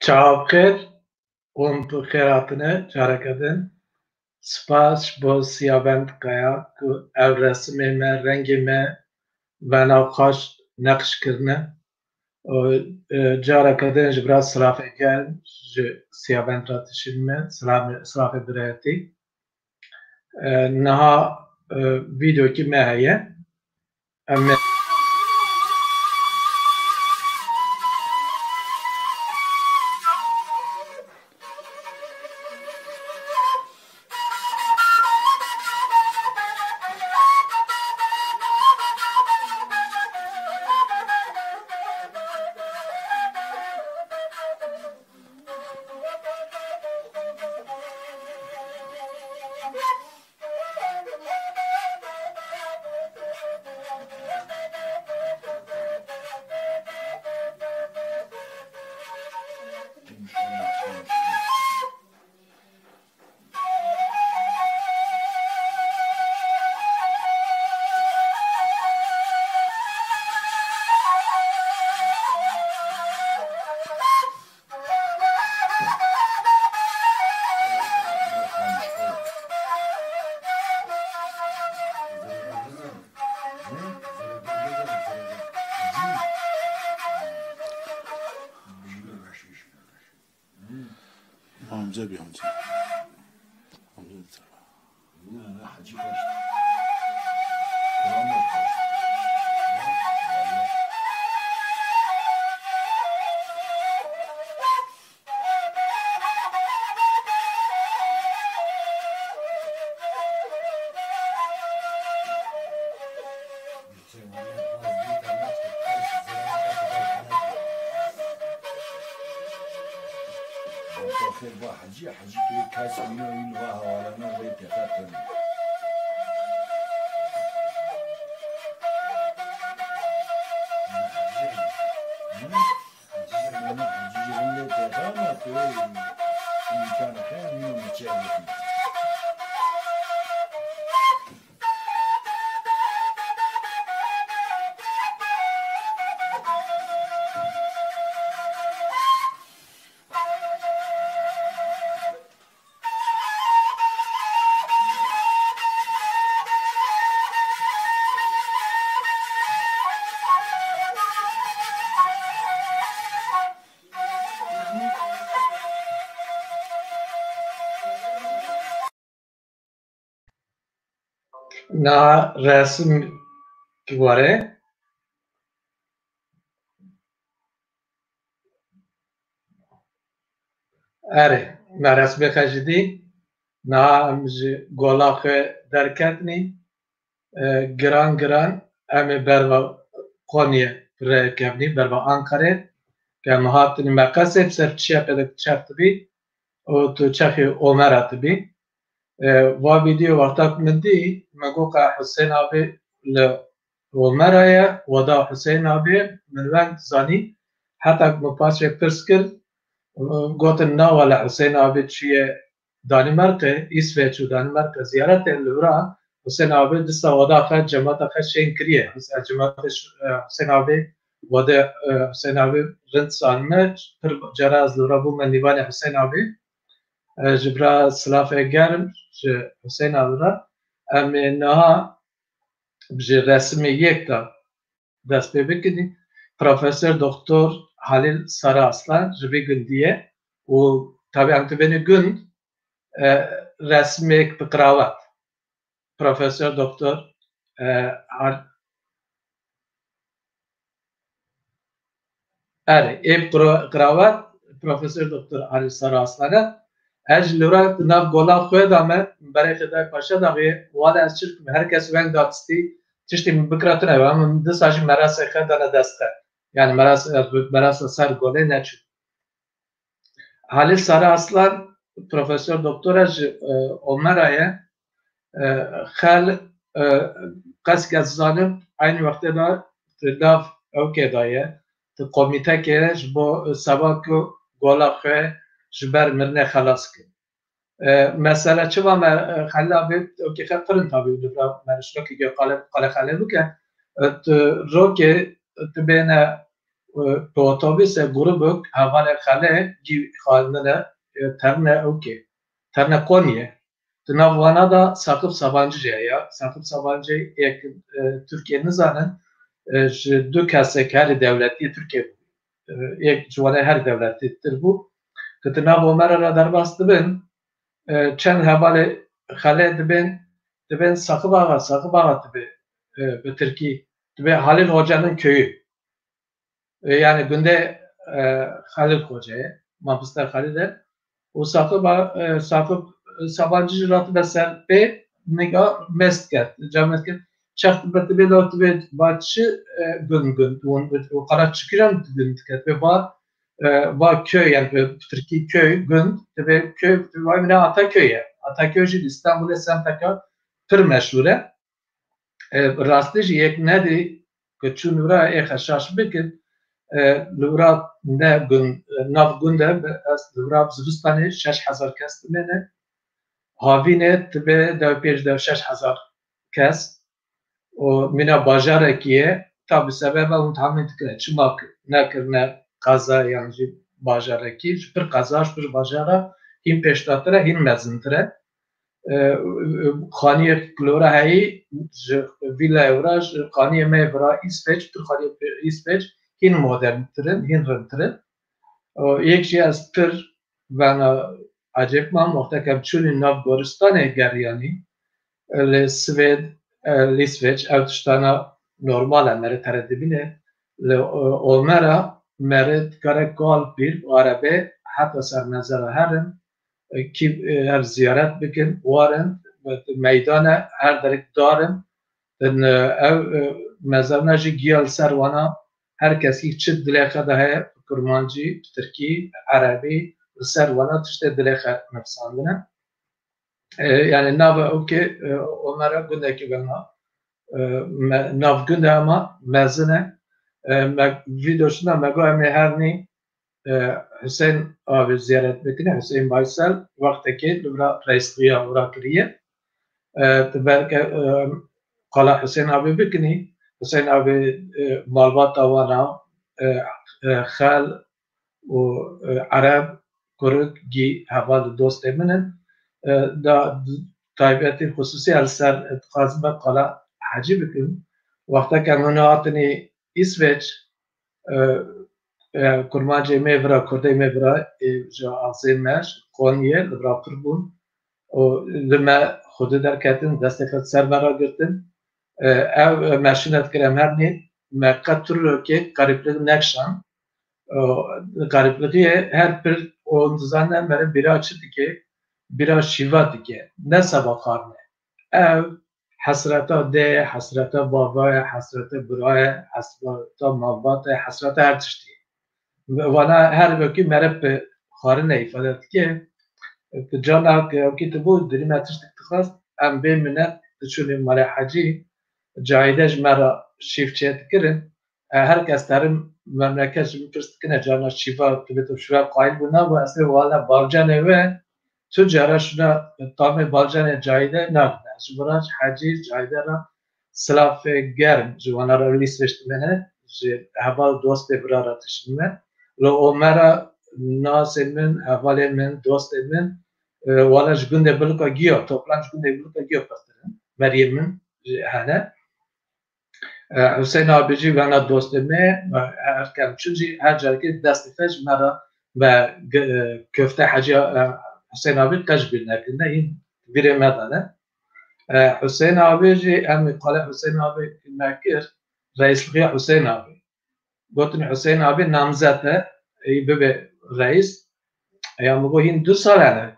Çavkir û xêratine careke din spas bo siyabendikaya ku ev resimê me rengê me venav xweş neqşkirine û careke din ji ber silafeke ji siyabendra tişîn me silafê birayetî niha vîdeokî me heye em ê Amca bir amca. Amca bir tarafa. Ne hacı kaçtı. Kur'an'la kaçtı. حجي توي كاس منو يلغاها ولا ما بيت خاطر niha resim were erê me resmê xwe ji dî niha em ji gola xwe derketinî giran em ê berva Konyê rêkevnî berva Ankarê em hatin me qesê ser çiya pêdek çev dibî û tu çexê Omera dibî va vîdeo wexta ku min dî me got ka Husên avê li Omera ye weda Husên avê min weng zanî heta ku min paşê pirs kir gotin nava li Husên avê çi ye Danîmarkê İsveç û Danîmarka ziyaretê li wir a Husên avê dista weda xwe cemata xwe şên kiriye cemata Husên avê wede Husên avê rind zanîne pir cara ez li wir bûme nîvanê Husên avê ji ber silafê germ ji Husên avê re em ê niha ji resimê yek de dest pê bikin Profesör Doktor Halil Sararslan ji vê gundiyê û tevî em dibêne gund resmêk bi qiravet Profesör Doktor erê ê qiravet Profesör Doktor Halil Sararslan e ez ji li wir nav gola xwe de me berê Xwedayê Paşa davê wade ez çi dikim her kes weng da tistî tiştê min bikira tune em disa jî merasê xwe dane dest xwe yani merasa ser golê neçû Halil Sararslan Profesör Doktor ji Omerayê xel qesk ez zanim aynı wextê de nav ewkê de ye komîtekê ji bo seva ku gola xwe ji ber mirinê xelas kir mesela çiva me xela vê ewkê xwe pirin tavî li vir me şirokê qale xelê bike rokê dibêne به otobüs grubuk havale khale gi khalne terne okey. Terne Konya. Tınav vana da Sakıp Sabancı'ya ya. Sakıp Sabancı Türkiye'nin zaten dü kesek her devleti Türkiye ek civane her devlettir bu. Tınav Ömer'e derbastı ben çen havale khale dibin Sakıp Ağa tabi Türkiye tabi Halil Hoca'nın köyü. Yani günde Halil Hoca'ya Mahpuslar Halil'e o Sakıp Sabancı jiratı beser pe nega mest ket camet ket çaktı beti be lot be batçı gün o kara çıkıran gün ket ve ba köy yani Türkiye köy gün ve köy var mı Ataköy İstanbul'da semtaka tır meşhure rastlıcı yek nedi küçük nura haşhaş bikin lura ne gün nav günde lura zibistanı 6000 kastmene havine tbe de pej de 6000 kes o mina bajarekiye tabi sebebe un tahmin tkine çımak nekirne kaza yani bajareki bir kaza bir bajara him peştatire him mezintire khaniye klora hay villa evraj khaniye mevra İsveç Türk khaniye İsveç hin moderntirin hin rentrin o yekşi az tır bana acayip muhtemelen çünkü Novgoristan'e geryani İsveç evtuştana normal emre tereddibine onlara meret kare kal bir arabe hatta ser mezara herin ki her ziyaret bikin varın meydana her derik darın ev mezarına jî giyal serwana herkes hiç dilekha dahe kurmancı Türkiye Arabi serwana tişte dilekha nefsandına yani nava okey onlara gündeki bana nav günde ama mezine videosunda mega meherni Hüseyin abi ziyaret bekine Hüseyin Baysal vaktaki lübra reisliğe uğrakiriye belki kala Hüseyin abi bekini Hüseyin abi malbat avana khal و عرب کرد گی حوال دوست منن دا تایبەتی خصوصی السر اتخاذ قلا حجی بکن وقتا که مناطنی İsveç kurmancı mevra kurday mevra ja azimmer Konya libra kurbun o lime xudu derketin destek servera girtin ev meşinet kirem her ne mekkatur ki gariplik nekşan garipliği her bir o düzenlen beri biri açıdı ki biri şiva dike ne sabah karne ev hasrata de hasrata babaya hasrata buraya hasrata mabata hasrata her tişti bana her vaki merhaba karne ifade etti ki cana ki bu dilim atıştık tıklas em be minnet düşünün mala hacı caidej mera şifçet kirin herkes terim memleket şimdi kırskine cana şifa tübetu şura kail buna bu asli valla balcane ve tüccara şuna tamam balcane caide nakne şuraj hacı caide ra slaf germ juvana ra İsveç'te hava dost ebrar atışımı lo omera nasemin havalemin dost emin valla günde bulka giyo toplanış günde bulka giyo patırın Meryem'in hane Hüseyin abici bana dostluğume erken çünkü her cerki destifej mera ve köfte hacı Hüseyin abi kaç bir nekinde in biri medane Hüseyin abici em kale Hüseyin abi nekir reisliği Hüseyin abi gotun Hüseyin abi namzete bebe reis ya bu hin 2 sal yani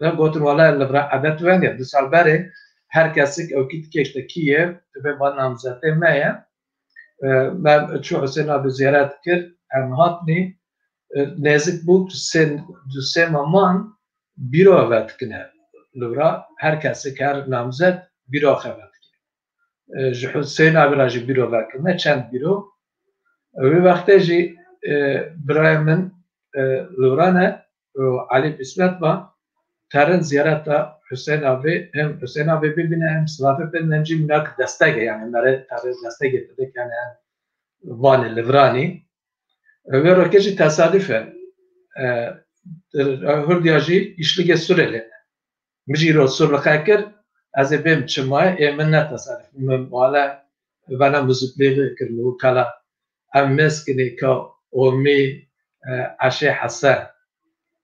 ve gotun valla lebra adet vende 2 sal beri herkesi o işte Kiev ve bana namzete meye ben şu Hüseyin abi ziyaret kir hem hatni nezik bu sen aman biro vetkine lura herkesi her namzet biro xevet Hüseyin abi racı biro vetkine çend biro ve vakti Brahim'in lura ne Ali İsmet var Tarın ziyarata Hüseyin abi hem Hüseyin abi birbirine hem sılafet ben hem cimnak destek yani onları tarın destek getirdik yani Van Livrani Ve rokeci tesadüfen hurdiyacı işlige süreli. Mjiro surlakakir az bim çımay emin ne tesadüf. Valla bana müzikleri kirli kala am meskini ka omi aşe hasan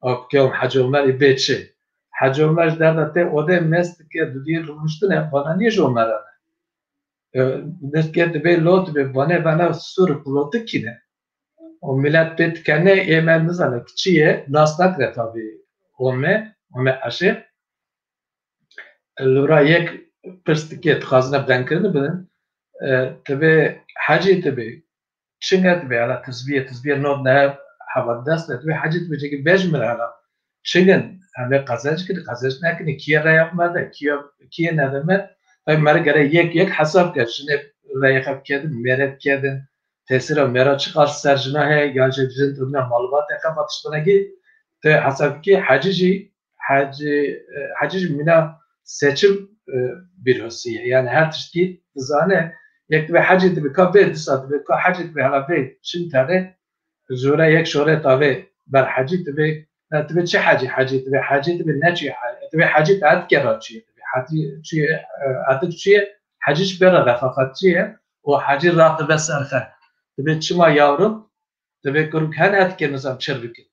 o ki Hacı Ömer beçi. Hacı Ömer derdate o da meske düdüğü rumuştun bana niye Ömer'e? Meske de lot be bana sur kulotu kine. O millet bet kene emel mizane kiçiye nasnak re tabi ome aşe. Lura yek perstiket khazna blankerini bilin. Tabi hacı tabi çinge tabi ala tezbiye nod ne havaddas tabi hacı tabi çeki bejmir ala çingen ame kazanç ne kini kiye ra yapmadı kiye ne demek tabi mer gere yek hesap ke şine ra yakap kedin meret kedin tesira mera çıkar serjina he yani bizim durumda malumat yakap atıştığına ki te hesap ki hacı mina seçim bir husiye yani her tişki zane yek ve hacı tabi kabel disat ve hacı tabi hala be şimdi tane زورا یک شوره تاوی بر حجی تبی چه حجی تبی نه چی تبی حجی تعد کرد چیه تبی حجی چیه عادت چیه حجیش بره رفاقت چیه و حجی راه به سرخه تبی چما یارم تبی کرد که نه که نظام چر بکن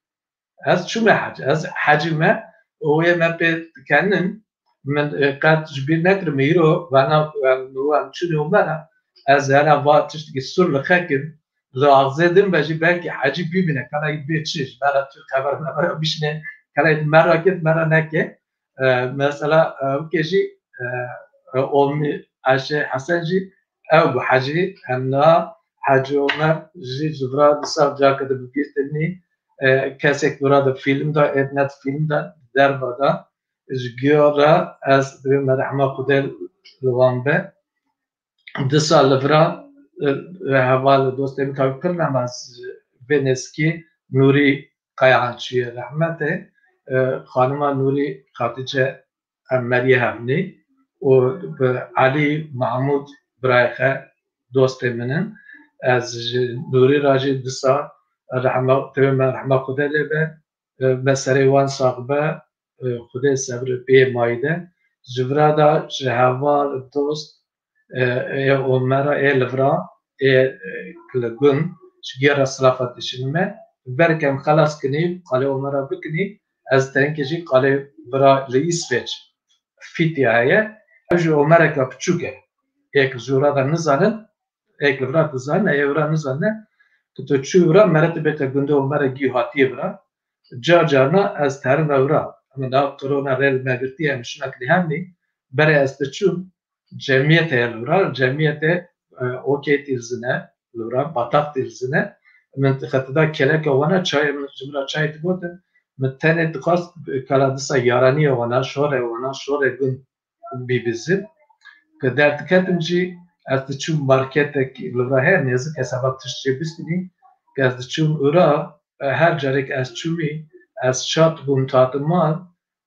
از چوم از حجی ما اوه من به کنن من قد جبیر نکرم میرو و انا نوام چونی اومدم از انا وقتش دیگه سر لخکن Razıdım ve belki hacı birbirine kanayı bir çiş. Mera Türk haberine bişne kanayı merak ne ki mesela bu kişi olmi Ayşe Hasanji ev bu hacı hemna hacı Ömer Zubra dışarı cakada bu gittiğini kesek burada filmde etnet filmde derbada zgora az bir merhama kudel luvanbe dışarı levra حوال دوستم تا کردم از ونسکی نوری قیانچی رحمته خانم نوری خاتجه امری همنی و علی محمود برایخه دوست منن از نوری راجی دسا رحمه خدا لبه بسری وان ساقبه خدا صبر بی مایده جبرادا جهوال دوست Ömer'a levra kılgın şgiara salafat işinme berkem khalas kini qale Ömer'a bikni az tenkeci qale bra li İsveç fitiye ev Ömer'a kapçuke ek zura da nizanın ek levra nizanın evra nizanın to çuvra meretbete günde Ömer'a gihatiye bra carcarna az terin evra ama da korona rel megirtiye mişnak lihamni bere az çum cemiyete lura cemiyete okey tirzine lura batak tirzine منطقه kelek wana çay cumra çay tibodun mtene dikast kaladisa yarani wana şore gün bibizin kadar tiketimci az çum marketek lura her nezik hesabak tişçi bisini gaz çum ura her jarek az çumi az şat bum tatmal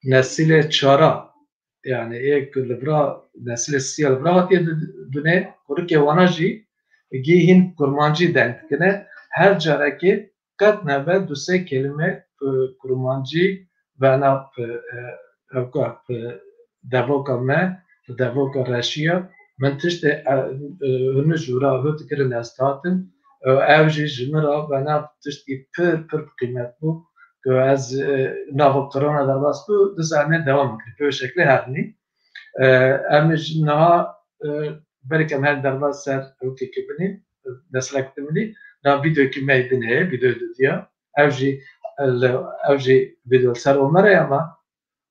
nesile çara yani ek libra nesil siyah libra hatiye düne kurke vanaji gihin kurmancı denkine her caraki kat neve duse kelime kurmancı ve nap devoka me devoka raşiya من tişte hünü jura hüt kirin estatin evji jimira ve nap tişti pır kıymet bu از ناو کرونا در باز تو دزانه دوام کرد به شکل هرنی امش نه برکم هر در باز سر اوکی که بنی دستلک تمنی نه ویدیو که میدن هی ویدیو دیا اوجی ویدیو سر عمره اما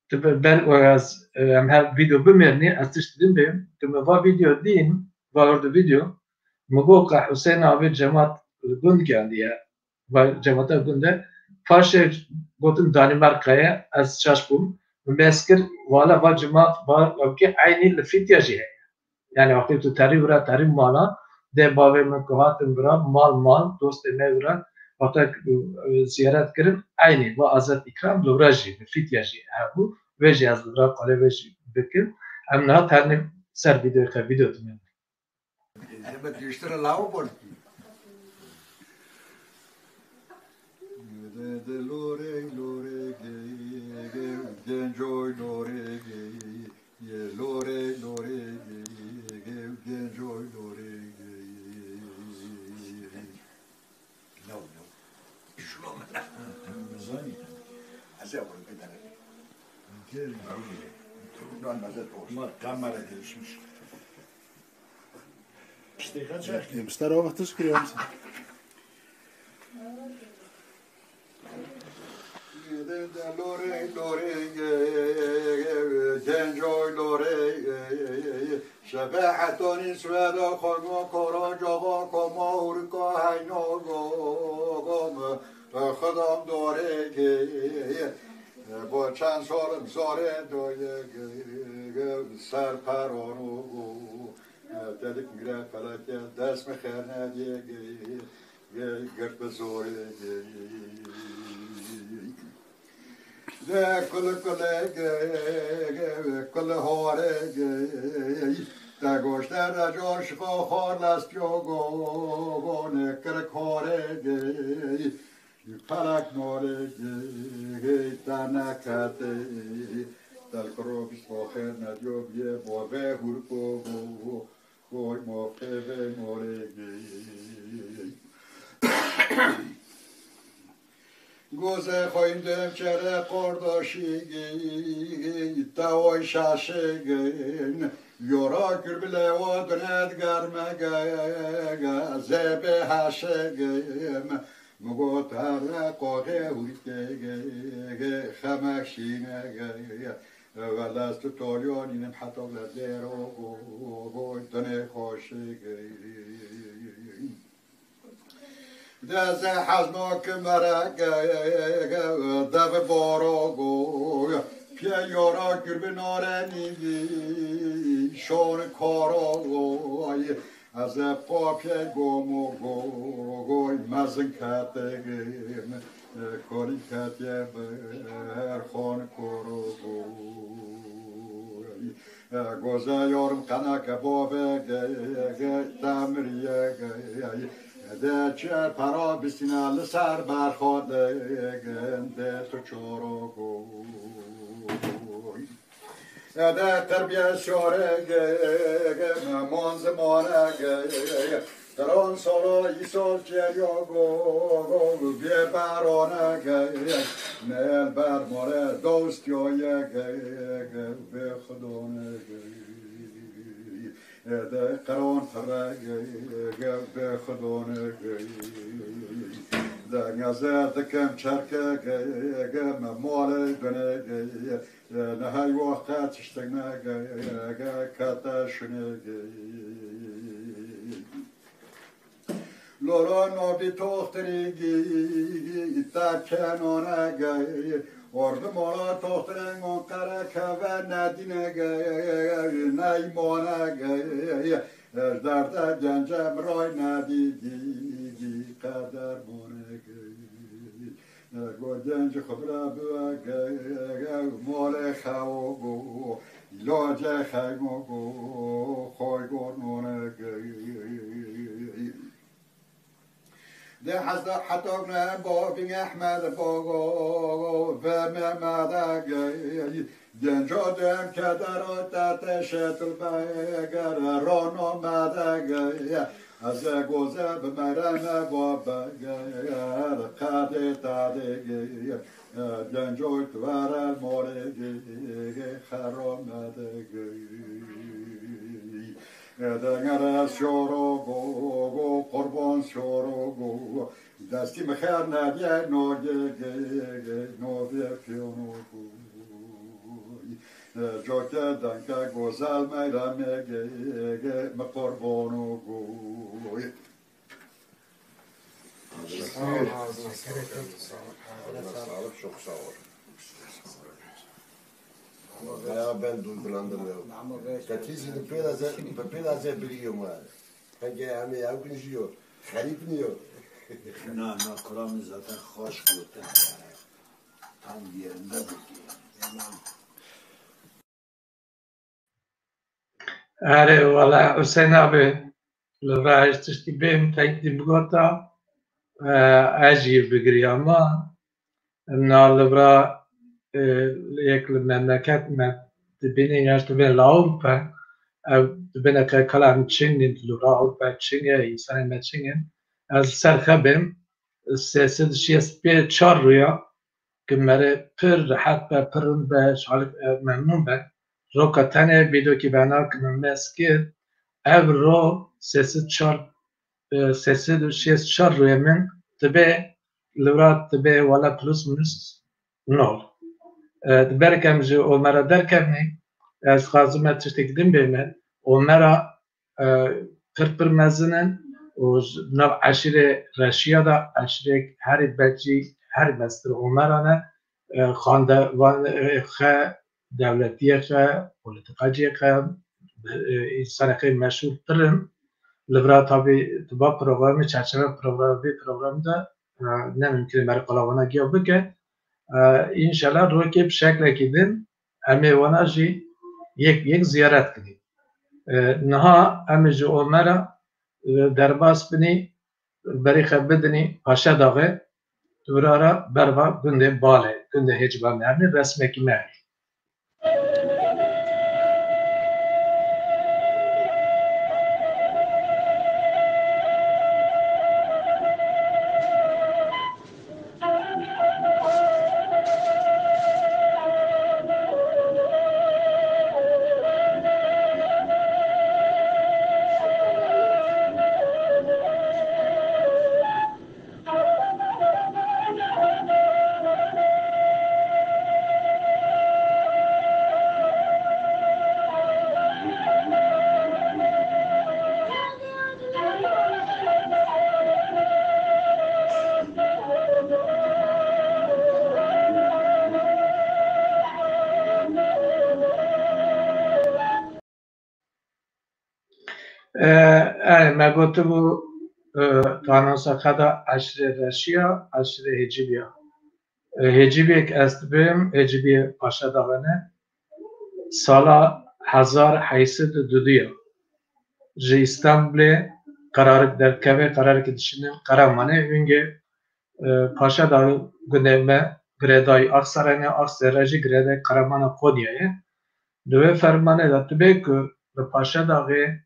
تو بر از هم هر ویدیو بمرنی از تشتیم بیم تو موا ویدیو دین وارد ویدیو مگوقع حسین آبی جماعت گند کندیه و جماعت گنده Faşe gotum Danimarka'ya az çalıştım. Meskir valla var cemaat var ki aynı fitiyacı. Yani vakti tu tarih mala de bave me kohatım bura mal dost ne bura vakti ziyaret kirin aynı bu azat ikram lovrajı fitiyacı. Bu veji az bura kale veji bekir. Amna tarih ser video tümün. Evet işte lava borçlu. لوره لوره گنجوی لوره لوره لوره گنجوی لوره No. شلون مزاني أزاول بدنا گل نون مزاد ما كاميرا ديشمش اشتغل شاك Imster av att skriva. لوره لوره گنجوی لوره شباحتونی سودا خورما کورا جاوا کما هورکا هینو گم خدام داره با چند سالم زاره دوی سر پرانو دلک میره فلکه دست مخیر ندیه گرد بزوره کل هاره در گوشتر در جاشقا خار لست یوگونه کرک هاره پلک نوره در نکته در کروبیس با خیر ندیو بیه با به هورکو گوی موقع به موره گوزه خویندم چره قرداشیگی تاوی شاشگین یورا کربله و دند گرمگه زبه هاشگیم مگو تر قاقه هوریتگه خمکشینگه ولست تولیونیم حتی لدر و دنه خوشگی دست حزناک مرگ دف باراگو پی یارا گر به نارنیگی شان کاراگوی از پا پی گومو گوی مزن کتگیم کاری کتیم بر خان کاراگوی گوزه یارم قنک بابه تمریه ده چه پرا بسینا لسر برخواد گنده تو چورو گوی ده تربیه شوره من زمانه در آن سالا ای سال چریا گو بیه برانه نیل بر ماره دوست یایه به خدانه ده قرآن فرق به خدانه ده نزد دکم چرکه مال بنه نهای وقت تشتنه کتشنه لورا نابی توختریگی تا کنانه ordu mola tohtren on kara kave nadine naymona derde gencem roy nadidi kader mone go genci khobra bu mole khawo loje khaymo go khoy go mone ده حتى بابين أحمد باغو بممدق جنجادم كدرات تشت البقر رانو مدق از گوزه بمرن بابگر قده تدگ جنجوی تور المورد خرامدگ دنگر شورو گو قربان شورو گو دستی مخیر ندیه نوگه پیونو گو جوکه دنگه گوزل میرمگه مقربانو گو Çok sağ ol. Ya ben duygulandım ya. Tatlısı da biraz biliyorum yani. Peki yani ya konuşuyor. Garip diyor. Ne Kur'an'ı zaten hoş gördüm yani. Tam yerinde buldum. اره والا حسین abi لباش تشتی بیم تایدی بگوتا اجیر بگری اما نالبرا یک مملکت من دبینی یاش دبین لاوروپا او دبینه که کلام چینی لورا اوروپا چینی انسان ما چینی از سر خبم سیاست شیست به چهار رویا که مره پر راحت به پرون به شغل ممنون به رو کتنه بیدو که بنا کنم مسکر او رو سیاست شیست چهار رویا من تبه لورا تبه ولا پلوس منوس نول برکم جو عمره درکمی از خازمه تشتکدیم بیمه عمره پر مزنن و نو عشیره رشیا دا عشیره هری بچی هری مستر عمره نه خانده وان خه دولتی خه پولیتیکاجی خه انسان خه مشهور ترن لبرا تابی تبا پروگرامی چرچمه پروگرام دا نممکنه مرا قلاوانا گیا بگه انشالله روی که بشکل کدیم همه وانا جی یک زیارت کنیم نها همه جو عمره درباس بنی بری خب بدنی پاشا داغه دورارا بروا گنده باله گنده هجبا مرنی رسمه کی مرنی ما گفته بو تانوسا خدا عشر رشیا عشر هجیبیا هجیبی یک است بیم هجیبی پاشا داغنه سالا 1822 جی استانبول قرار در کوه قرار که دشنیم قرامانه وینگه پاشا داغ گنده گردای اکسرانه اکسراجی گردای قرامانه خودیه دوه فرمانه داده به که پاشا داغه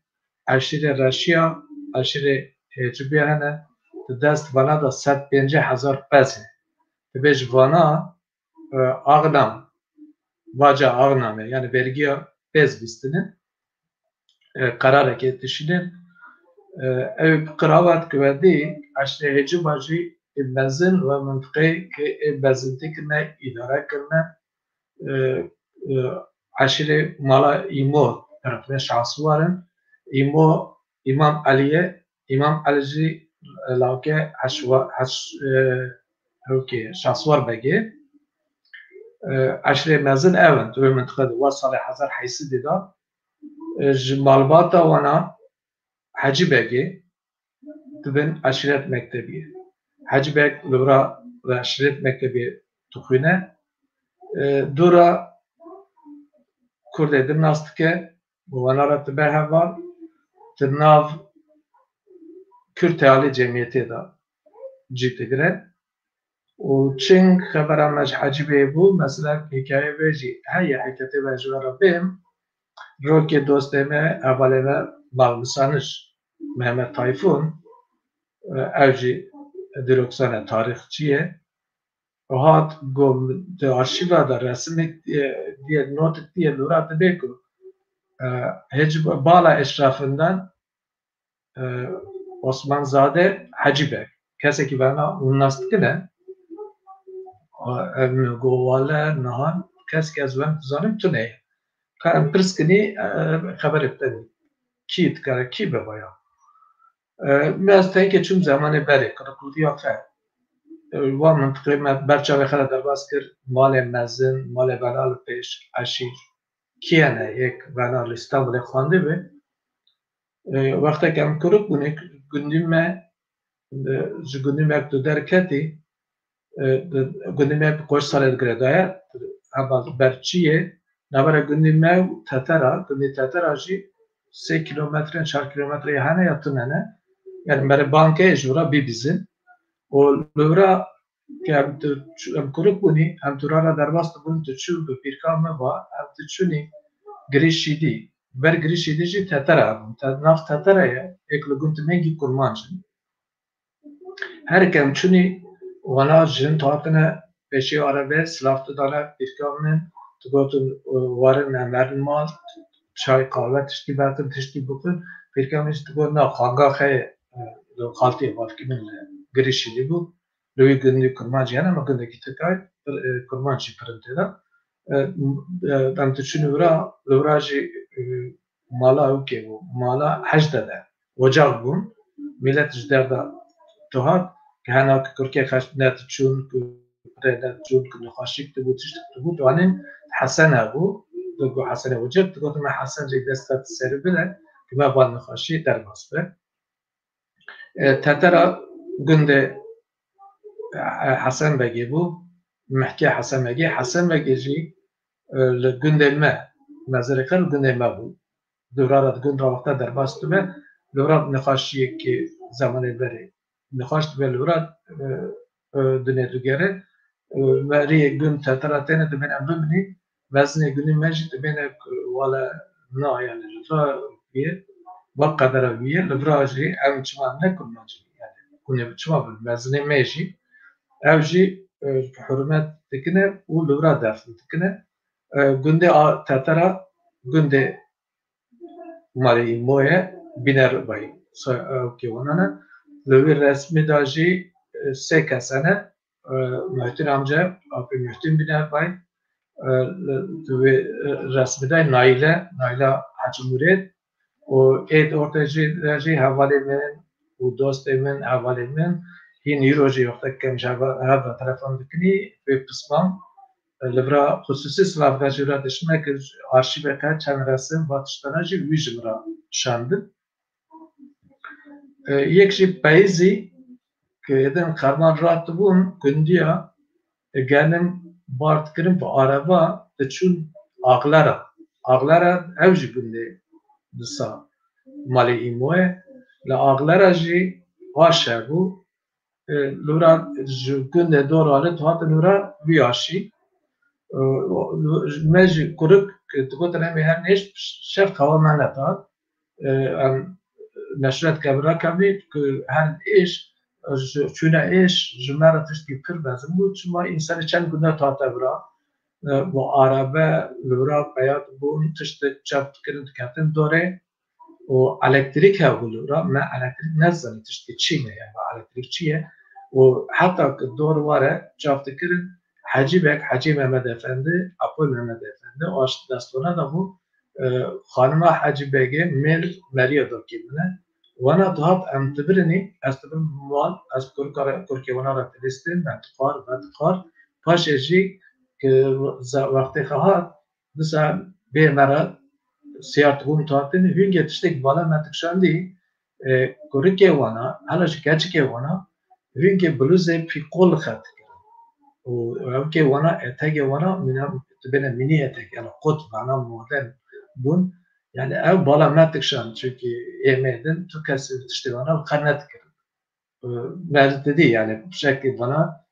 عشیر رشیا عشیر هجبیه هنه دست وانا دا 150,000 پسه بیش وانا آغنام واجه آغنامه یعنی برگیا پس بیستنه قراره که تشینه او قراوات کودی عشیر هجب واجی بزن و منطقه که بزنتی کنه اداره کنه عشیر مالا ایمو طرفه شخصوارن امام علیه امام علی لاکه شخصوار بگه عشر مزن اون تو منطقه دوار سال 1800 دا مالباتا وانا حجی بگه تبین عشرت مکتبیه حجی بگ لورا و عشرت مکتبیه تخوینه دورا کرده دم ناست که وانا را تبه هوا تناف کورتالی جمعیتی دا جیت گره و چنگ خبرم مش عجیبه بود مثلا حکایه بجی هایی حکایت بجوارا بیم رو که دوستمه اوله مالمسانش محمد تایفون اوجی دروکسان تاریخ چیه و هات گم ده آرشیوا دا رسمی دیه نوت دیه لورات بکو هیچ بالا اشرافندن Osman Zade Hacibek. Kese ki bana unnast kine evne govale nahan kes ki az ben zanim tune. Kan priskini haber ettim. Ki tkara ki be baya. Biraz tenke çum zamanı beri karakuldi afer. Wa منطقه ما برچاوی خلا در باز کر مال مزن مال بنال پیش عشیر کیانه یک بنال استانبول خوانده به وقتی که هم کرد بونک گندیمه تو درکتی گندیمه کوش سالت گردایه اما برچیه نبره گندیمه تترا جی 3 kilometre 4 kilometre hane yaptın hane yani bere banka ejura bir bizim o lura که هم کرک بونی هم تورارا درباست بون تو چو به پیرکام و هم تو چونی گریشیدی بر گریشیدی جی تتره هم ناف تتره یک لگون تمنگی کرمانجن هر کم چونی وانا جن تاتنه بشی عربه سلافت دانه پیرکامن تو گوتون وارن نمرن مال چای قهوه تشتی باتن تشتی بکن پیرکامنش تو گوت نه خانگاه خیلی خالتی بالکی من گریشیدی بود لوی گندی کرمانجی هنه ما گندی تکای کرمانجی پرنده دا دم تشونی ورا لوراجی مالا اوکی بو مالا حجده ده وجاق بون ملت جدر دا توهاد که هنه که کرکی خشت نت چون که نت چون که نخاشیک تبو تشت تبو دوانین حسن ابو دو حسن وجد تقول ما حسن جي دستات سربله كما بان نخاشي در مصبه تترى قند حسن بگی بو محكي حسن بگی جي لقند ما مزرقه لقند ما بو دورارات قند وقتا در باستو به لورات نخاشي که زمان بره نخاشت به لورات دنیا دوگره وری قند تترى تاني دبين بمني وزن قند ماجي دبين ولا نا يعني لفا بيه وقدر بيه لبراجي ام چمان نكن ماجي يعني كنا بچما بالوزن ماجي اوجي حرمت تكنه ولورا دفن تكنه قند تترى قند مالي مويه بينر باي اوكي وانا لوی رسمی داجی سه کسانه محتین amca abi محتین biner bay رسمی دای نایله Hacı Murat o ortacı daji havale men o dost men havale men hin yürüyücü yokta kemş hava telefon dikni ve pısmam libra hususi slavga jura dişmek arşive ka çan resim batıştanacı vijmra şandı yekşi payzi که یدن خرمان رات بون کندیا گنم بارت کریم با عربا تچون آغلارا اوجی بنده دسا مالی ایموه لآغلارا جی آشه بو لورا گنده دور آلت هات لورا بیاشی مجی کرک تقول نمی هر نیش شف خواه من نتاد نشرت کبرا کبید که هر ایش چون ایش جمعه تشتی پر بزن بود چون انسان چند گونه تاته برا با عربه لورا بیاد بون تشتی چپ کردن کردن داره و الکتریک ها لورا ما الکتریک نزدن تشتی چی نه یعنی الکتریک چیه و حتی که دور واره چپ کردن حجی محمد افنده اپول محمد افنده آشت دستونه دا بود خانم حجی بگه مریا دا کی بونه وانا دهات ام تبرني استبرن مال از کرکی وانا را تلستن بعد پاش اجی که وقتی خواهد مثلا به مرا سیارت بون تاتن هنگ تشتک بالا متکشاندی کرکی وانا حالا شکایت که وانا هنگ بلوز پی قول خط و هم که وانا اتاق وانا منم تبين مینی اتاق یعنی قطب وانا مدرن بون yani ev bala metikşan çünkü yemedin tu kesi tiştivana karnet kir. Mezit dedi yani şekli bana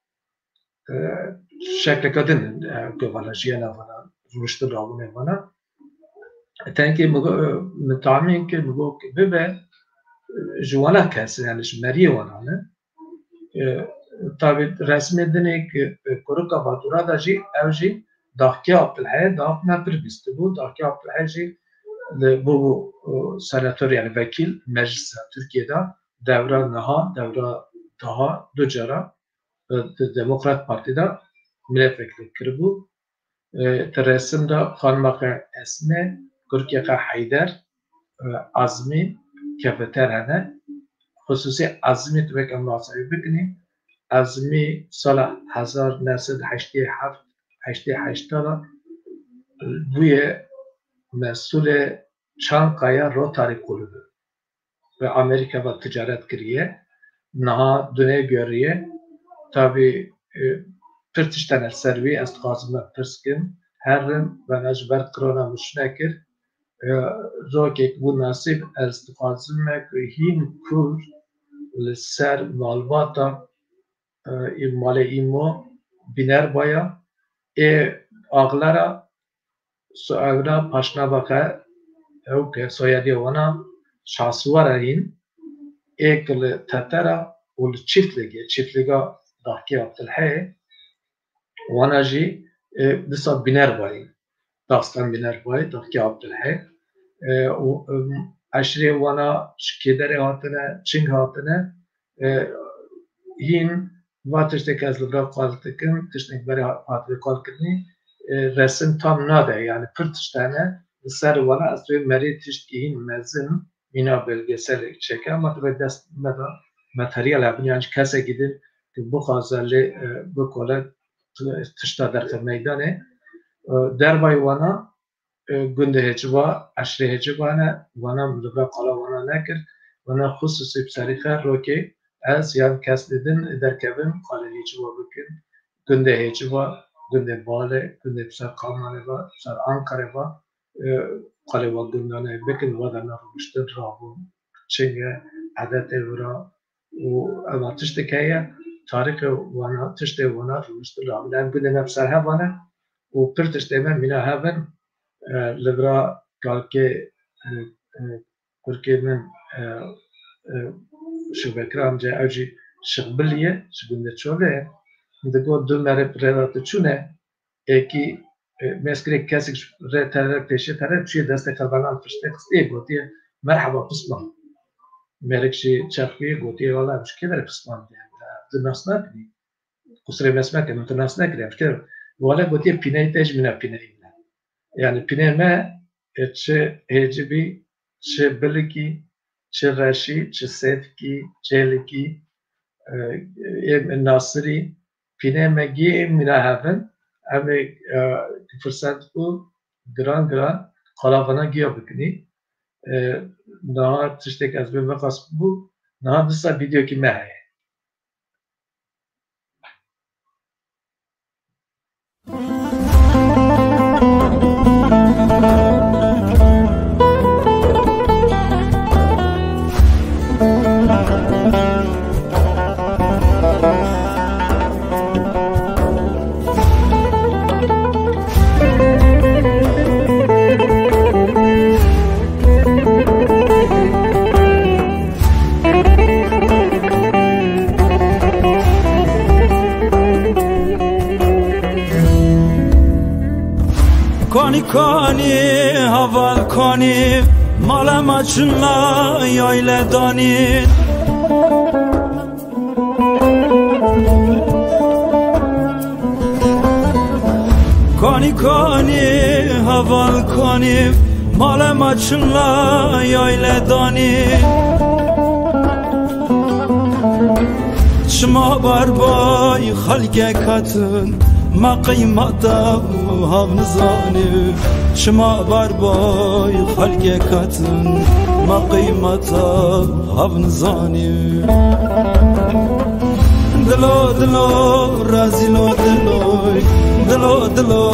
şekli kadın ki bana jiyana bana rüştü ravune bana. Tenki mutamin ki mugo bebe jwana kesi yani şmeriye wana ne. Tabi resmi dine ki kuruka batura da ji evji dahki Abdülhay dahna pribisti bu dahki Abdülhay ji bu senatör yani vekil meclis Türkiye'de devre daha ducara Demokrat Parti'de milletvekili kırbu. Resimde Hanımaka Esme, Türkiye'de Haydar, Azmi, Kefeterhane, hususi Azmi tübek emlasavi bikni, Azmi sala 1987 buye mesul Çankaya Rotary Kulübü ve Amerika ve ticaret kiriye naha düne görüye tabi pırtıştan servi estğazıma pırskin herrin ve necber krona müşnekir rokek bu nasip estğazıma hin kur ser malbata male imo biner baya ağlara soğana paşna baka evke soyadı ona şahsuvar in ekle tatara ul çiftliga dahki abdülhay wana ji disa biner bayi dastan biner bayi dahki abdülhay aşire wana şkedere hatine çing hatine hin vatıştaki azlıbra kaltıkın tıştık beri hatırı kalkını resim tam nade yani pırtıştane ser wana asri meri tıştki hin mezin mina belgesel çeker ama tabi dest materyal yapın yani kese gidin bu khazali bu kola tışta derke meydanı derbay wana günde hecva aşri hecvana wana mülübra kala wana nekir wana hususi bsarika roki az yan kes dedin derkevin kale hecva bükün günde hecva günde bale günde bsar kalmane va bsar Ankara va kale va gündane bekin vadana rüştün rabu çenge adet evra و اما تشت که تاریخ وانا تشت وانا روشت رام لام گونه نفسر ها وانا و پر تشت من مینا هاون لبرا قال که ترکیه من شو بکرام جا اوجی شغبلیه شگونده چوله دگو دو مره پرادات چونه اکی مسکری کسی ره طرف پیشه طرف چیه دست کاربانان فرشته خسته گوتیه مرحبا پسمان ملکشی چرخی گویی والا مشکل داره پسمان دیگر دنباس نکنی خسروی مسمک من دنباس نکریم مشکل والا گویی پینه تاج مینا پینه اینا یعنی پینه ما چه هجبی چه بلکی چه رشی چه سیدکی چه لکی ناصری پینه مگی مینا هفن اما فرصت او گران خلافنا گیا بکنی نه تشتک از بین وقت بود نه دستا ویدیو کی مه کانی حوال کانی مالم اچنا یایل دانی کانی حوال کانی مالم اچنا یایل دانی شما بربای خلق کتن ما قیمتا هم نزانی شما بربای خلق کتن ما قیمتا هم نزانی دلو رازیلو دلو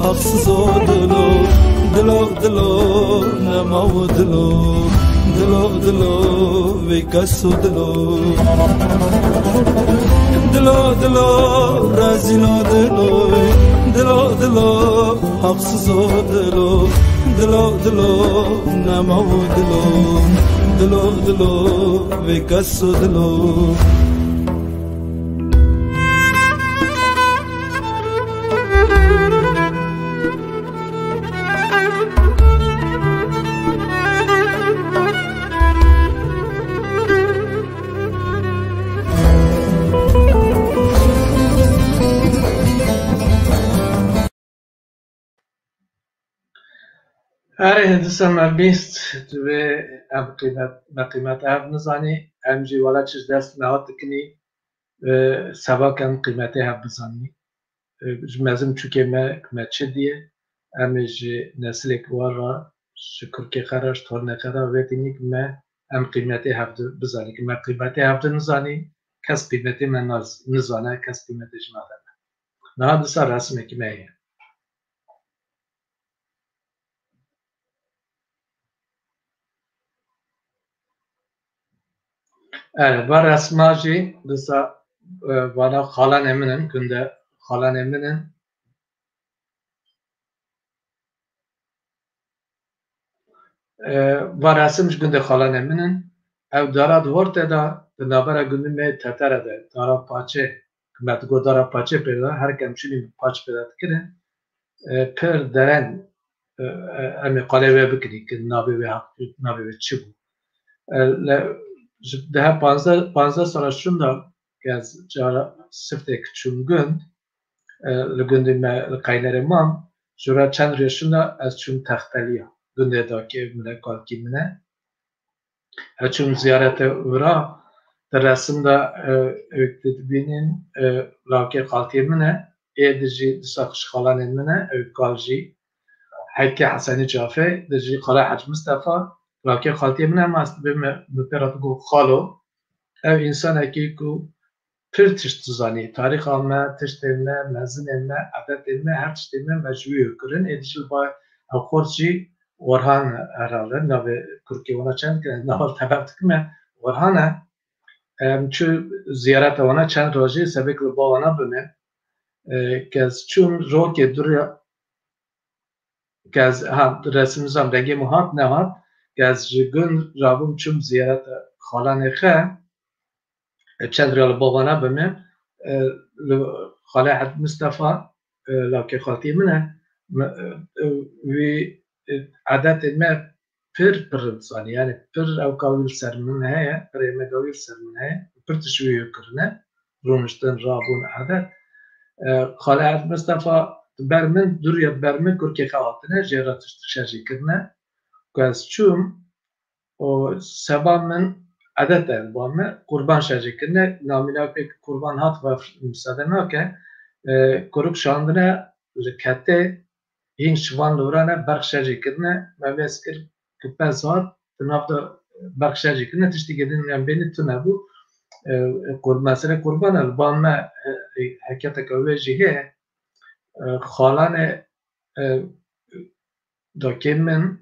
حقصو دلو نماو دلو ویکسو دلو رازیلو دلو حقصو دلو نماو دلو ویکسو دلو اره هندسه مربیست و ام قیمت ام نزانی ام جی والا چیز دست نهات کنی سبا کن قیمت ام بزانی مزم چوکه ما چه دیه ام جی نسل کوارا شکر که خراش تور نخرا و تینی که ما ام قیمت ام بزانی که ما قیمت ام نزانی کس قیمت من نزانه کس قیمتش نداره نه هندسه رسمه که میه با رسماجی دسا bana Xalan Emin'in günde Xalan Emin'in var resimş günde Xalan Emin'in ev dara duvarte da nabara günde me tetere de dara paçe kımet go dara paçe peyda her kemşini paç peyda kirin per deren emi kaleve bikri ki nabi ve çibu daha panza sonra şunda gaz cara siftek çüngün günde me kaynere mam şura çand yaşında az çün tahtaliya günde daki evimle kalkimine açım ziyarete uğra resimde öktedibinin laki kalkimine edici sakış kalan emine ökalji Hakkı Hasani Cafe dici Kala Hac Mustafa laki kalkimine mas bir müperat go khalo ev insan eki ku pir tişt zani tarih alma tiştemne mezun emme adet emme her tiştemne mecbur yukarın edici ba akorji Orhan herhalde nabe Türkiye ona çend ki naval tabaktık mı Orhan'a şu ziyaret ona çend roji sebekli bağına bime kez çum roke duruyor kez ha resimizam rengi muhat ne var kez gün rabum çum ziyaret Xalan Exe çend riyal bağına bime Xalat Mustafa laki xalti mine ve عادات ما پر زانی یعنی پر او کاویل سر من هست پر ما کاویل سر من هست پر تشویه کرده رونشتن رابون عادت خالد مصطفى برمن دوریه برمن کرکی خواتنه جراتش تشجیع کرده که از چوم و سبب من عادت البامه قربان شجیع کرده نامینا پک قربان هات و مساعده نکه کروک شاندنه لکته این شوان لورانه برخشجی کردنه مبیس کرد که پس هات تنافت برخشجی کردنه تشتی کردن یعنی بینی تو نبو مسئله قربان البان ما حکیت که جیه خالان داکی من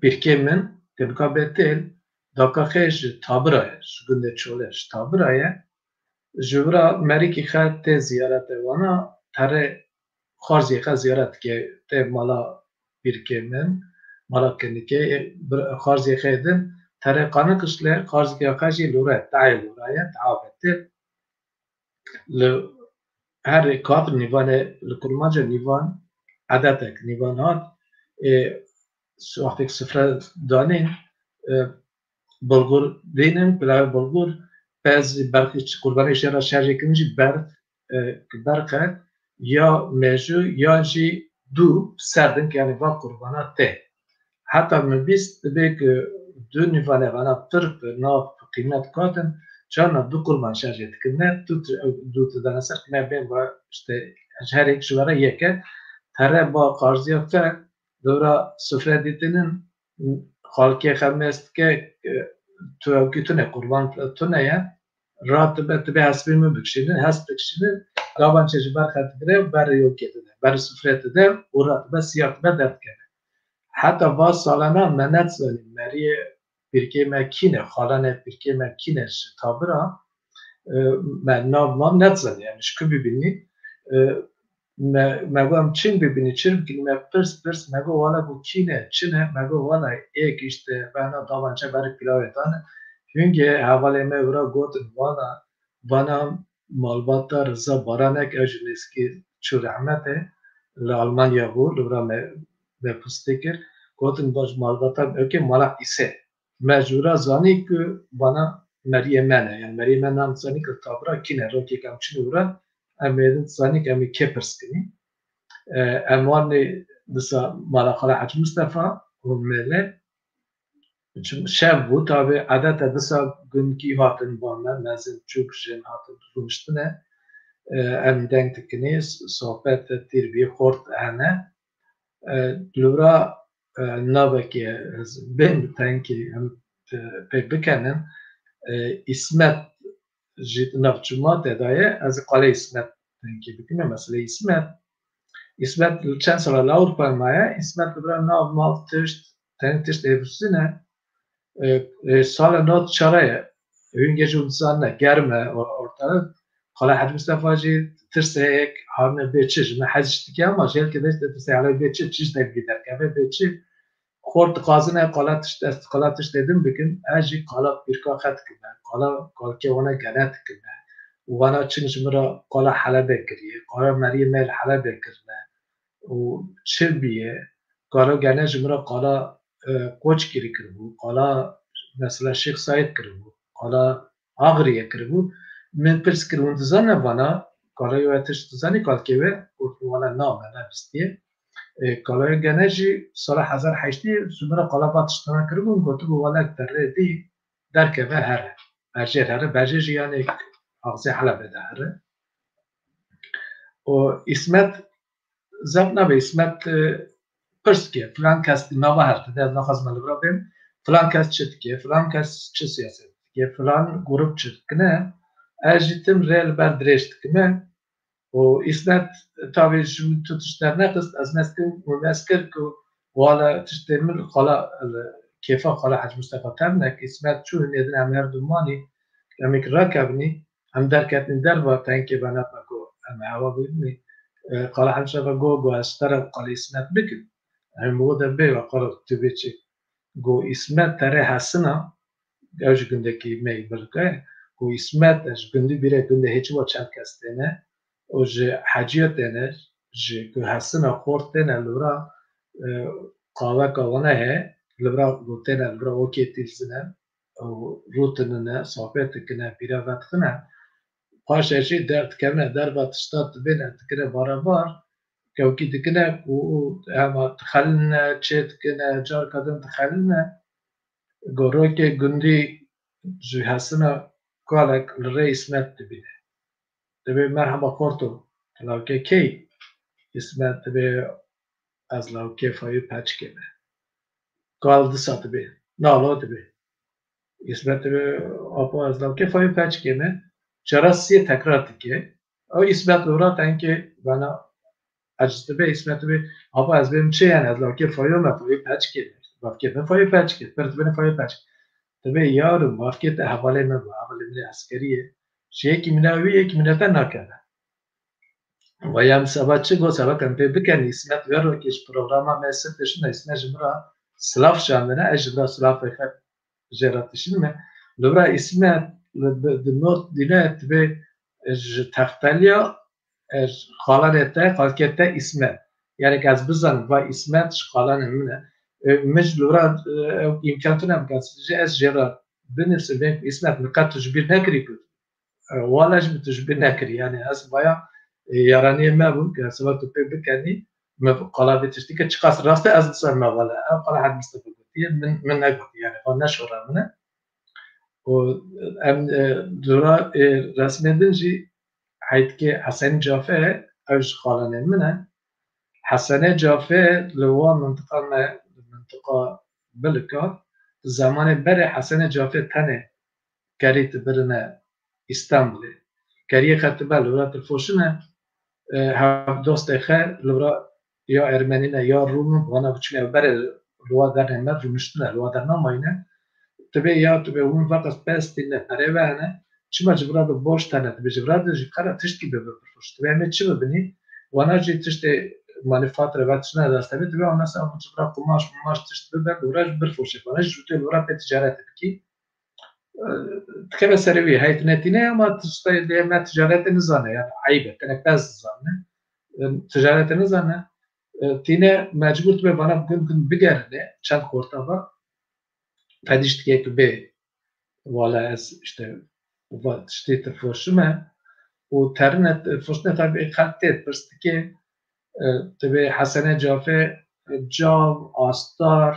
birke min tebka betel daka xeş tabiraya şugünde çoleş tabiraya jura meriki xat te ziyarete vana tare خارجی خا زیارت که ته مالا بیرکمن مالا کنیکه خارجی خیدن تره قانه کشله خارجی که خاجی لوره تعیل لوره تعابته ل هر کار نیوانه لکرماج نیوان عادتک نیوانات وقتی سفره دانین بلغور دینن بلا بلغور بعض برخی قربانی شهر شهری کنیجی برخه یا مجو یا جی دو سردن که یعنی وقت قربانات ته حتی مبیست به که دو نیوانه وانا پر ناف قیمت کاتن چون دو قربان شرجت کنه دو تدانسر کنه بین با işte her ek şuvara yeke tare با قارزیات که دورا سفره دیتنین خالکی خمست که تو اوکیتونه قربان تونه یا رات به حسبی می بکشیدن حسب بکشیدن داوان چه برخط گره برای yok edildi. برای سفرت ده uğrat ve siyah ve dert gene. Hatta bazı salana menet zani meriye birke mekine halane birke mekine tabira men nam net zani yani şu bibini megam çin bibini çin ki me pers mego wala bu kine çine mego wala ek işte bana davanca berk pilavetan çünkü havale me ura got bana malbata rıza baranek ejneski çu rahmete le Almanya bu lura me pustekir gotin baş malbata öke malak ise mecbura zani ki bana Meryemene yani Meryemene nam zani ki tabra kine roki kamçın ura emedin zani ki emi keperskini emwani disa malakala Hacı Mustafa mele şev bu tabi adeta disa günkü hatın bana mezin çok jen hatın durmuştune em denktikini sohbet tirbiye kort ane lura nabeki ben tanki pek bekenin İsmet jit navçuma dedaye az qale İsmet tanki bikine mesela İsmet çen sala Avrupa maya İsmet lura nav mal tişt evsine sala not çaraya هنگی جون زن گرمه ortalık قال حد مصطفى جي ترسيك هم بيتشج ما حدش تكام ماشي كده ترسي على بيتشج تشج ده gider كده بيتشج خورد قازنه قالاتش dedim بكن اجي قال بيركا خد كده قال كي وانا جنات كده وانا تشنج مرا قال حلبه كريه قال مريم الحلبه كرنا وشبيه قال جناج مرا قال کوچ کری کربو قال مثلا شیخ سعید کربو قال آغریه کربو من پرس کرون دزانه وانا قال یواتش دزانی قال که و وانا نام نبستیه قال گنجی سال 1008 سمرا قال باتشتنا کربو گفتو وانا در دی در که به هره برجر هره برجر یعنی آغزی حلبه ده هره و اسمت زبنا به اسمت پرس که فلان کس نوا هست در نخواست ملبرا بیم فلان کس چه که فلان کس چه سیاست که فلان گروپ چه کنه اجیتم ریل بر درشت کنه و اسمت تابع شو تو تشتر نقص از مسکر که والا تشتمل خلا کیفا خلا حج مصطفى تمنك اسمت شو ندن هم هر دومانی امیک راکبنی هم درکتن در با تنکی بنا بگو هم هوا بودنی قال حمشة جو استر قال اسمت بكن الموضوع به وقال تبيتشي جو اسمت ترى حسنا اج گندکی می بلکه جو اسمت اج گندی بیره گنده هیچ وقت چند کستنه و ج حجیت نه ج جو حسنا خورتنه لورا قاوا قاونه ہے لورا روتنه لورا اوکی تیزنه روتنه صحبت کنه بیره وقت کنه پاششی درد کنه در باتشتات بینه کنه بارابار که وکی کنه و اما تخلنا چت کنه جار کدوم تخلنا گروه که گندی جو حسنا کالک لرئیس مت بینه تبی مرحبا خورتو لوکه کی اسمت تبی از لوکه فایو پچ کنه کال دسا تبی نالو تبی اسمت تبی آپا از لوکه فایو پچ کنه چراسیه تکرار که او اسمت لورا تنکه بنا اجتبه اسمت به آپا از بیم چه یعنی از لوکه فایو مفایو پچ کنه وقتی فایو پچ کنه برد بین فایو پچ تبه یارو وقتی حواله من حواله من عسکریه شیکی مناوی یک منتا نکنه و یم سبا چه گو سبا کن پی بکنی اسمت یارو کش پروگراما میسرتشون اسمه جمرا سلاف شاندنه اجبرا سلاف خد جراتشون me لورا اسمت دنوت دینه تبه تختلیا خالانته خالکته اسمت یعنی که از بزن و اسمت خالانه منه مش لورا امکان تونم که از جرات بنفس بین اسمت نقد تجبیر نکری کد والاش بتجبیر نکری یعنی از بایا یارانی ما بود که سبب تو پی بکنی ما قلابی تشتی که چقدر راسته از بسر ما والا قلاب حد مستفید من نگفتی یعنی خان نشوره منه و ام دورا رسمندن جی حیث که حسن جافه اوش خالانه منه حسن جافه لوا منطقه بلکا زمان بره حسن جافه تنه کریت برنه استانبول کریه خطبه لورا تلفوشنه هم دوست خیر لورا یا ارمنینه یا روم وانا بچنه بره لوا در نمه رومشتنه لوا در نماینه تبي يا تبي وين فقط بس إنه أنا شو جبراد بوش تنا تبي جبراد جبراد تشتكي ببرفوش تبي عمل شو ببني وأنا جيت تشتي ماني فترة بعد سنة درست تبي أنا سأقول جبراد قماش تشتي ببر وراج برفوش وأنا جيت الورا بتجارات بكي تكمل سريوي هاي تنتينه ما تشتي ده ما تجارات نزانه يعني عيبة كأنك بس زانه تجارات نزانه تينه مجبور تبي بنا بكون بجرده شان خورتها فدیشت که به والا از işte vad steht för شما و ترنت فرصت tabii خطت بس که tabii حسن جافه جام آستار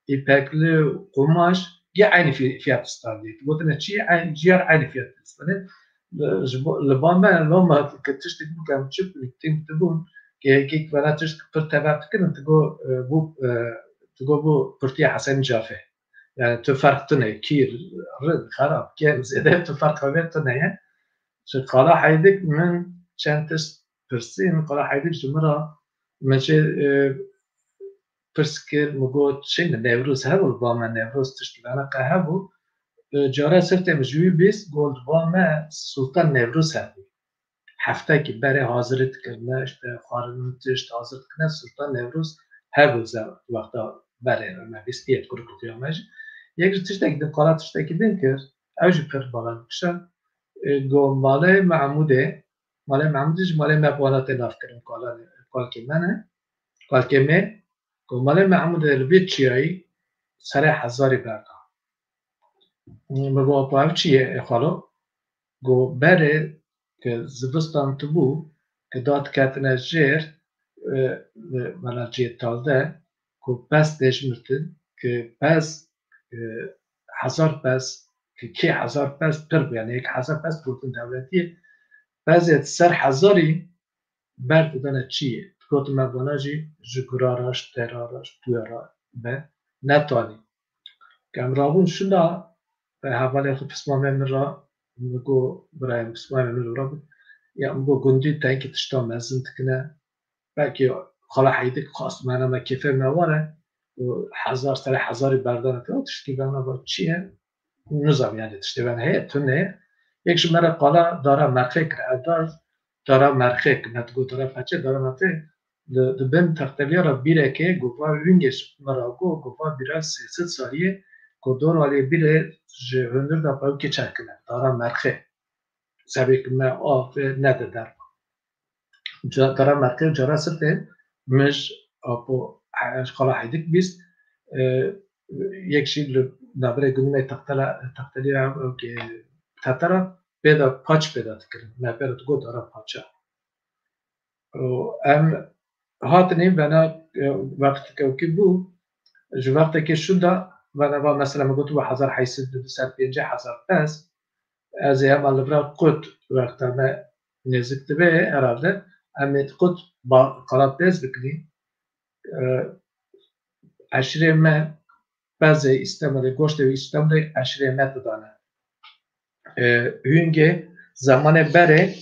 ایپکلی قماش یه عینی فیات استاندید بودن چی عین جیار عینی فیات استاند لبان من لما کتشت میگم چه بیتیم تبون که یک ولاتش پر تبع کنن تگو بو پرتی حسن جافه يعني تفرقتنا كير رد خراب كير زيادة تفرق بيننا شقالة حيدك من شانتس برسين قالة حيدك جمرة ماشي برسكر مقود شين نيروز هبو الباما نيروز تشتغل أنا كهبو جاره سرتم جوی بیست گلد وامه سلطان نوروز هدی هفته که بره حاضرت کرنه اشته خارن تشت حاضرت کنه سلطان نوروز هبوزه وقتا بره ما بیست بیت کرد قیامش یک تشته که قالات تشته که دین کرد اوجی پر بالا کشن گو ماله معموده ماله معمودش ماله مقالات ناف کردن قال که منه قال که می گو ماله معموده البیت چیایی سر هزاری برده مگو اپو چیه خالو گو بره که زبستان تو بو که داد کتنه جیر ولی جیر تالده که پس دیش مرتن که پس هزار پس که هزار پس پر بو یعنی 1000 پس گوتن دولتیه بعضی سر هزاری برد دانه چیه گوتن مبانا جی جگراراش تراراش تویرا به نتانی که امرابون شده به حواله خود پسمامه من را مگو برای پسمامه من را یا مگو گندی تا اینکه تشتا مزن تکنه بلکه خاله حیده خواست منه ما کیفه مواره و 1000 سر هزاری بردانه که تشتی بنا با چیه نظام یعنی تشتی بنا هی تو نه یکش مرا قالا داره مرخه کرده داره مرخه کنه گو داره پچه داره مرخه دبن تختلیا را بیره که گفا وینگش مرا گفا بیره 300 سالیه کدور ولی بیره جهنر دا پاو که چه کنه داره مرخه سبیک ما آف نده در داره مرخه جاره سرته مش اپو خالا حیدک بیست یک شیل نبره گنومه تختلیا که تترا پیدا پاچ پیدا تکرن نبره گو داره پاچه ام هاتنی بنا وقت که بو جو وقت که شده و مثلا ما گفتم 1850 پس از هم البرا قط وقت ما نزدیک به اراده امیت قط با قلاب دست بکنی عشره ما بعض استعمال گوشت و استعمال عشره ما دادن هنگه زمان بره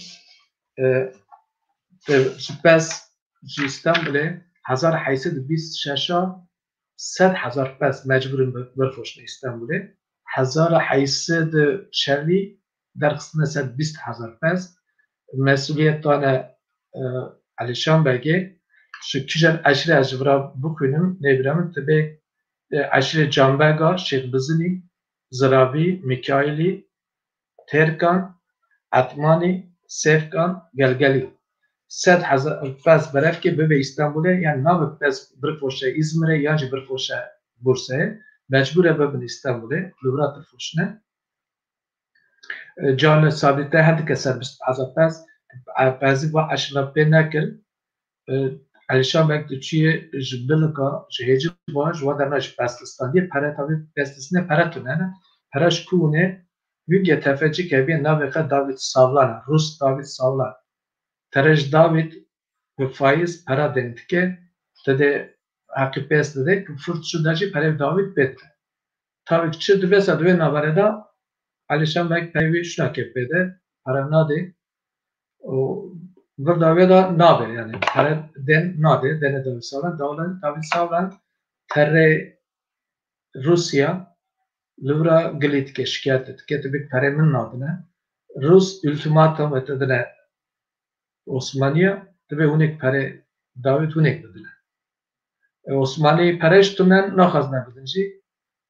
پس استعمال 1826 100,000 پس مجبوریم برفروشن استانبوله 1840 در قسمت 120,000 پس مسئولیت دانه علیشان بگه شکیجن عشر از جبرا بکنیم نبرم تبه عشر جانبگا شیخ بزنی زرابی میکایلی ترکان عطمانی سیفکان گلگلی 100,000 پس برف که به استانبوله یعنی نه پس برفروشه ازمره یا جی برفروشه بورسه مجبوره به استانبوله لورات فروشنه جان ثابته هد که 120,000 پس بعضی با اشرافه نکل علیشان بگه چیه جبلکا جهیج باش و در نش پستستانی پره تابی پستستانه پره تونه پرش کونه ویگه تفجی که بین نوکه داوید ساولان روس داوید ساولان ترش داوید به فایز پره دنید که داده حقی پیست داده که فرد شده جی پره داوید بیده تاوید چه دوی سادوی نواره دا علیشان بگه پیوی شنا که بیده پره ناده و داوید دا نابه یعنی پره دن ناده دن داوید ساولان داوید ساولان تره روسیا لورا گلیت که شکایت که تبیک پره من ناده نه روس ultimatum etedine Osmaniye tabi unik pare David unik dediler. Osmaniye pareş tumen nahazna bidinci.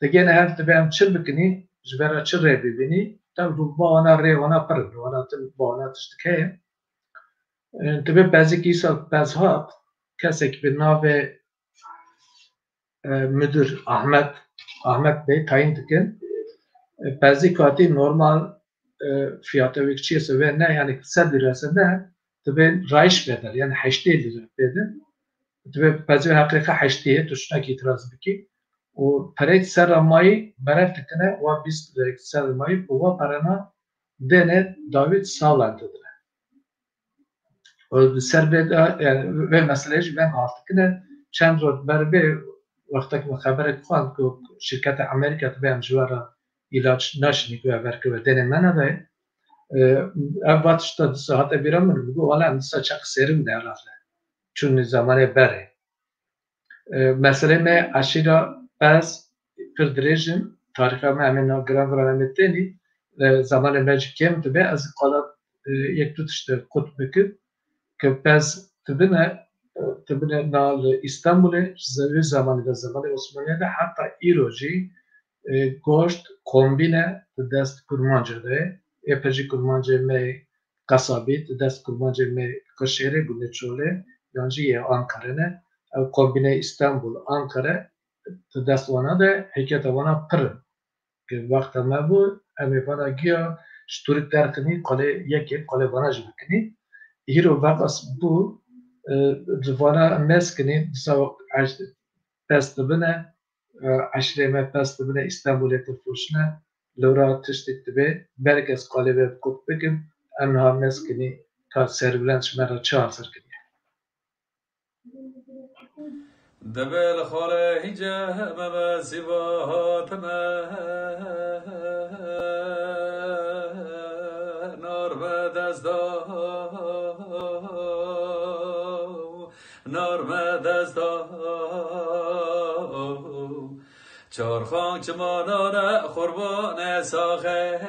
Degene hem tabi hem çır bikini jbera çır rebi bini tabi bu bana re ona parı ona tabi bana tiştike. Tabi bazı kişiler bazı kesek bir nave müdür Ahmet Bey tayin dikin. Bazı kati normal fiyatı vikçiyse ve ne yani 100 lirası ne tabi rayış bedel yani 80 lira bedel tabi bazı hakika 80 tuşuna itiraz biki o parayı sermayi beref dikine ve biz sermayi bu parana dene David sağlandılar. O serbeda yani ve meseleyi ben artık çend rod berbe vakti ki haber kılan ki şirket Amerika tabi amcılara ilaç naşni ve verki ve denemene de evvat işte saat biramın bu valla saçak serim de herhalde. Çünkü zamanı beri. Mesela me aşira baz kırdırıcım tarihe me hemen gran meteni zaman mecik kem tabi az qalat yek tut işte kut büküp که پس تبنه نال استانبول زوی زمانی عثمانی ده حتی ایروجی گوشت کومبینه دست کرمانجه ده اپجی کرمانجه می قصابی دست کرمانجه می کشیره بونه چوله یانجی یه آنکاره نه کومبینه استانبول آنکاره دست وانا ده حکیت وانا پر که وقت ما بود امی وانا گیا شطوری درکنی قاله یکی قاله وانا جبکنی هیرو وقت بو جوانا مسکنی سوق پست بنه عشره ما پست بنه استانبول تفروشنه لورا تشتیت به برگز قالب کپ بگم انها مسکنی تا سربلنش مرا چهار سرکنی دبل خاله هیجه مبا زیبات نار به دست چار خان چمانانه خربان ساخه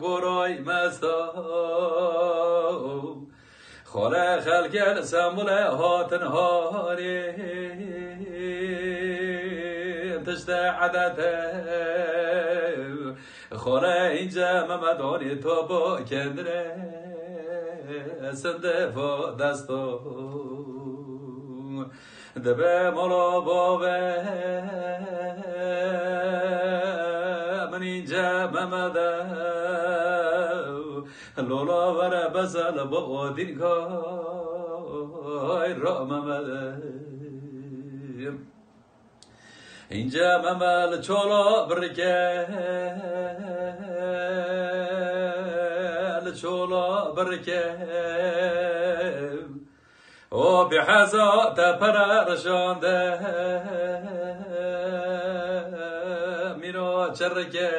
گروی مستا خاله خلگل سمبول هاتن هاری تشت عدته خاله اینجا ممدانی تو با کندره سنده فا دستو دبه مالا باوه من اینجا ممده لولا وره بزل با دین کای را ممده اینجا ممل چولا برکه چولا برکه او بحزا تپر رشانده میرو چرکه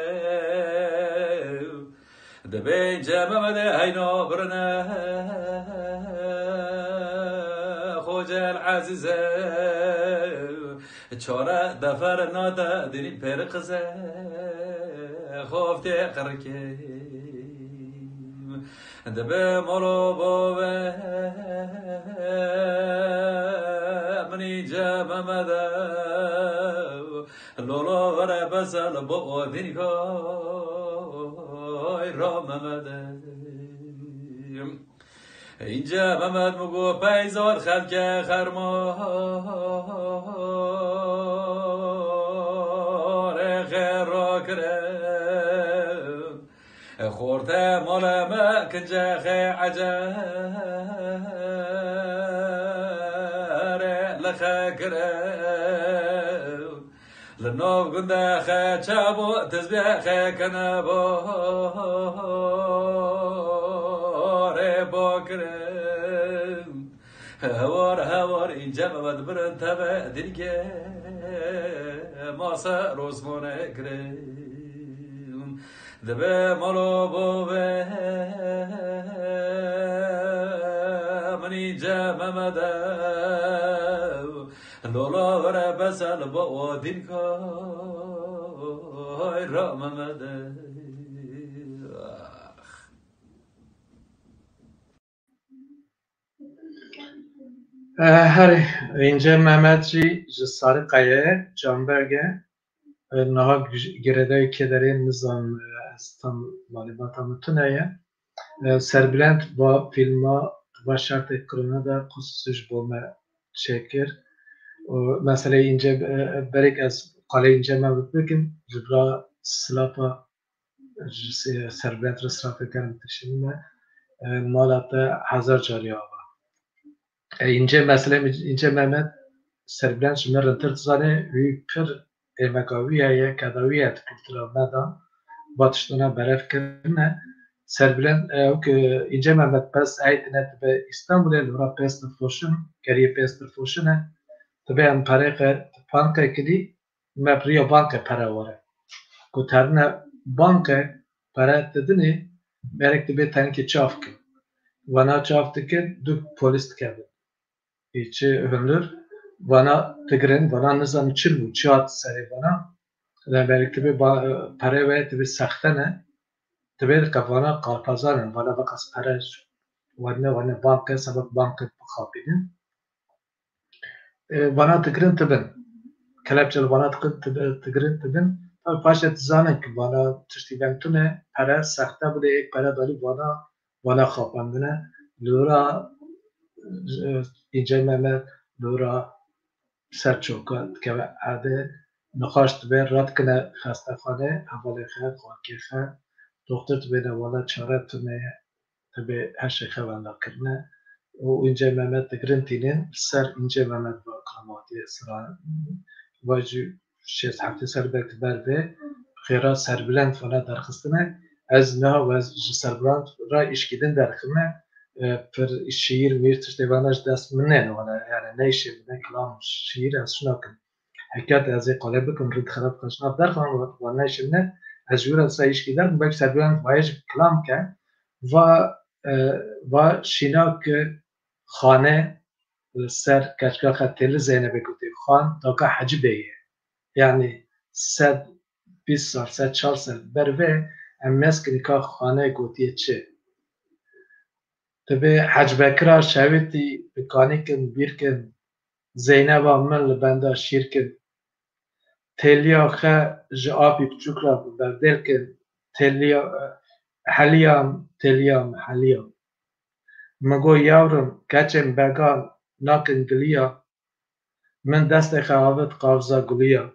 دبین جممده هینا برنه خوجل عزیزه چاره دفر ناده دینی پر قزه خوفته قرکه دبه مالو باوه منی جممده لولا وره بسل با دینی کای را ممده اینجا ممد مگو پیزاد خلق خرمار خیر را کره خورته مال ما کنجا خی عجر لخکره لنوف قنده خی چابو تزبیح خی کنبار باکره هوار اینجا مبد برن تبه دیگه ماسا روزمونه کره دبه مالو بوه منی جممده لولا وره بسل با دین کای را ممده هر اینجا محمد جی جسار قایه جانبرگه نها گرده که در این نظام استان معلومات متنایه سربلند با فیلم و شرط کرونا دا خصوصش بومه چکر مثلا اینجا برک از قاله اینجا من بگم جبرا سلاپا سربلند رسراف کردن تشینه مالات 1000 جاری آوا اینجا مثلا اینجا محمد سربلند شما رنتر تزانه وی پر emekaviyya kadaviyet kültürel medan batıştığına beref kirne serbilen ince Mehmet pes ayetine tabi İstanbul'e lura pes tırfoşun geriye pes tırfoşun tabi em parayı banka kili mepriya banka para var kutarne banka para dedini berek tabi tanki çafkı vana çaftı ki dük polis tkabı içi hünlür vana tigrin vana nizam çil bu çat seri vana ve belki tabi para ve tabi sakta ne tabi kafana kalpazanın vana bakas para vana banka sabah banka bakabilin vana tigrin tabin kelepçeli vana tigrin tabin tabi paşa tizanın ki vana tişti bentune para sakta bu da ek para dali vana kapandine lura ince Mehmet lura serçoka که عاده نخواست به رد کنه خستخانه اول خیلی خواهی خیلی دکتر تو بینه والا چاره تونه به هر شی خواهنده کرنه و اینجا محمد گرنتینین سر اینجا محمد با کلاماتی اسرائیل واجو 6-7 سر بکت برده خیرا سر بلند فانا درخستنه از نه و از سر بلند را اشکیدن درخمه پر شیر میر تشتیوانش دست منن ولی یعنی نیشه بدن کلام شیر از شناکن حکایت از این قالب بکن رد خراب کشناب در خواهم و نیشه منن از جور از سایش که در باید سربیان وایج کلام که و شناک خانه سر کچگاه خطیل زینه بکوتی خان داکا حجبه یعنی 120 سال 140 سال بروه ام مسکنی که خانه گوتیه چه تبي حج بكرا شاوتي بكانيكن بيركن زينب من لبندا شيركن تليا خا جابي بچوكرا بردلكن تليا حليام مگو ياورم كچم بگان ناكن گليا من دست خواهد قافزا گليا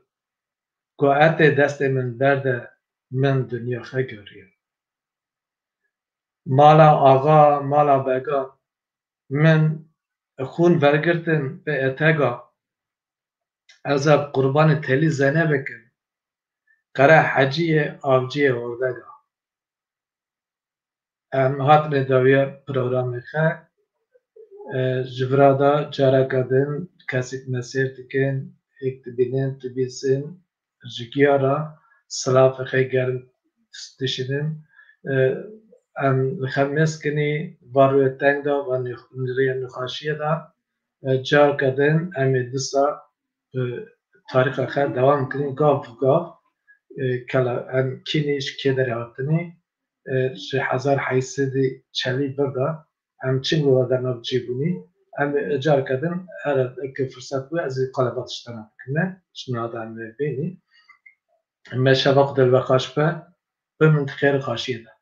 گو ات دست من برده من دنیا خا گريا مالا آقا مالا بگا من خون ورگرتن به اتگا از قربان تلی زنه بکن قره حجی آبجی وردگا هات نداوی پروگرام خواه جبرادا جارا کدن کسی مسیر تکن ایک تبینن تبیسن جگیارا سلاف خیلی گرم تشیدن خمس کنی باروی تنگ دا و نری نخاشیه دا جار کردن امی دستا تاریخ خود دوام کنی گاف کلا ام کینیش که داری آتنی 1840 بردا ام چنگ و در ناب جیبونی ام جار کردن هر که فرصت بود از قلباتش تناب کنه شنو آدم بینی اما شباق دل و خاش به منطقه خاشیه دا